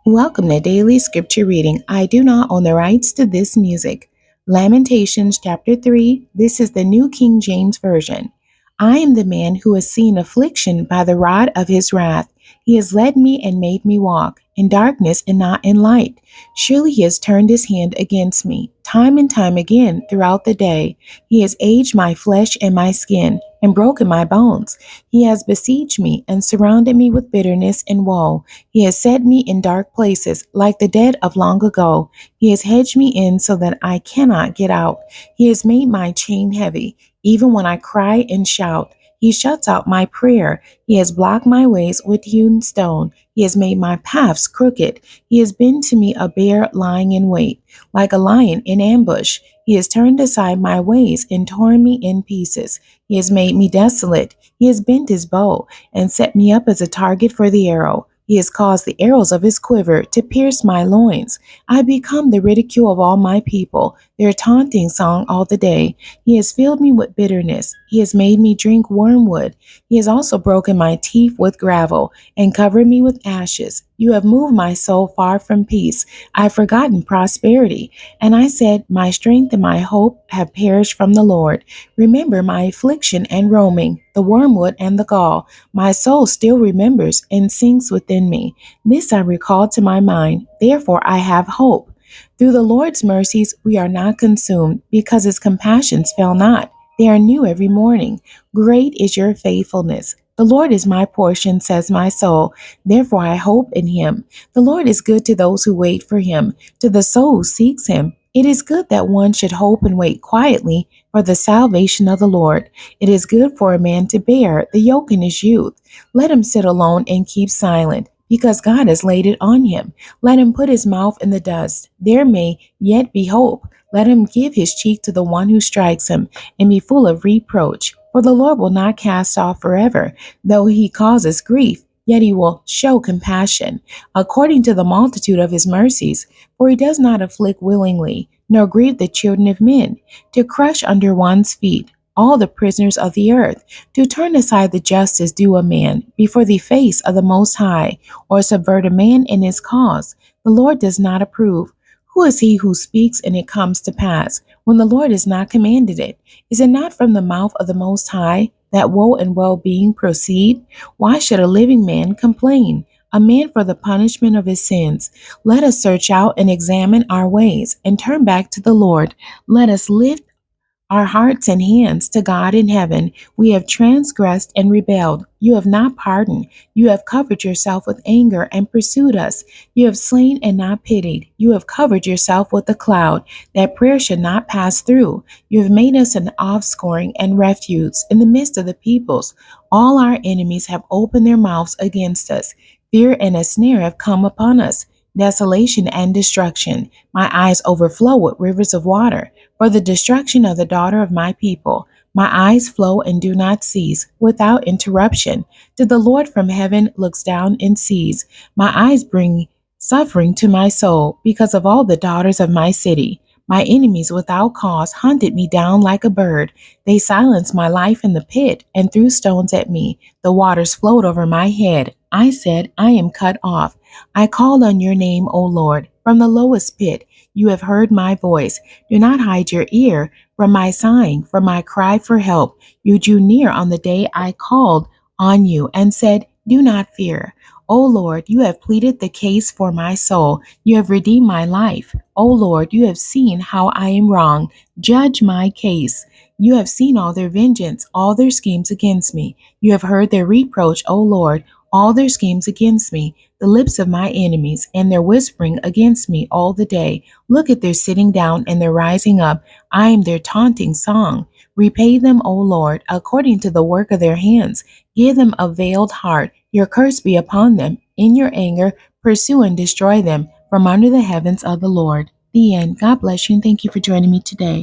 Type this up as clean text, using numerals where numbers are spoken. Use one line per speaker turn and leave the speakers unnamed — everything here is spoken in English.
Welcome to Daily Scripture Reading. I do not own the rights to this music. Lamentations chapter 3. This is the New King James Version. I am the man who has seen affliction by the rod of his wrath. He has led me and made me walk in darkness and not in light. Surely he has turned his hand against me, time and time again throughout the day. He has aged my flesh and my skin, and broken my bones. He has besieged me and surrounded me with bitterness and woe. He has set me in dark places, like the dead of long ago. He has hedged me in so that I cannot get out. He has made my chain heavy, even when I cry and shout. He shuts out my prayer. He has blocked my ways with hewn stone. He has made my paths crooked. He has been to me a bear lying in wait, like a lion in ambush. He has turned aside my ways and torn me in pieces. He has made me desolate. He has bent his bow and set me up as a target for the arrow. He has caused the arrows of his quiver to pierce my loins. I become the ridicule of all my people, their taunting song all the day. He has filled me with bitterness. He has made me drink wormwood. He has also broken my teeth with gravel and covered me with ashes. You have moved my soul far from peace. I have forgotten prosperity. And I said, my strength and my hope have perished from the Lord. Remember my affliction and roaming, the wormwood and the gall. My soul still remembers and sinks within me. This I recall to my mind, therefore I have hope. Through the Lord's mercies we are not consumed, because his compassions fail not. They are new every morning. Great is your faithfulness. The Lord is my portion, says my soul. Therefore I hope in him. The Lord is good to those who wait for him, to the soul who seeks him. It is good that one should hope and wait quietly for the salvation of the Lord. It is good for a man to bear the yoke in his youth. Let him sit alone and keep silent, because God has laid it on him. Let him put his mouth in the dust. There may yet be hope. Let him give his cheek to the one who strikes him, and be full of reproach. For the Lord will not cast off forever, though he causes grief. Yet he will show compassion, according to the multitude of his mercies. For he does not afflict willingly, nor grieve the children of men, to crush under one's feet all the prisoners of the earth, to turn aside the justice due a man before the face of the Most High, or subvert a man in his cause. The Lord does not approve. Who is he who speaks and it comes to pass, when the Lord has not commanded it? Is it not from the mouth of the Most High that woe and well-being proceed? Why should a living man complain, a man for the punishment of his sins? Let us search out and examine our ways, and turn back to the Lord. Let us lift our hearts and hands to God in heaven. We have transgressed and rebelled. You have not pardoned. You have covered yourself with anger and pursued us. You have slain and not pitied. You have covered yourself with a cloud, that prayer should not pass through. You have made us an offscouring and refuse in the midst of the peoples. All our enemies have opened their mouths against us. Fear and a snare have come upon us, desolation and destruction. My eyes overflow with rivers of water for the destruction of the daughter of my people. My eyes flow and do not cease, without interruption. To the Lord from heaven looks down and sees. My eyes bring suffering to my soul because of all the daughters of my city. My enemies without cause hunted me down like a bird. They silenced my life in the pit and threw stones at me. The waters flowed over my head. I said, I am cut off. I called on your name, O Lord, from the lowest pit. You have heard my voice. Do not hide your ear from my sighing, from my cry for help. You drew near on the day I called on you and said, do not fear. O Lord, you have pleaded the case for my soul. You have redeemed my life. O Lord, you have seen how I am wrong. Judge my case. You have seen all their vengeance, all their schemes against me. You have heard their reproach, O Lord, all their schemes against me, the lips of my enemies, and their whispering against me all the day. Look at their sitting down and their rising up. I am their taunting song. Repay them, O Lord, according to the work of their hands. Give them a veiled heart. Your curse be upon them. In your anger, pursue and destroy them from under the heavens of the Lord. The end. God bless you, and thank you for joining me today.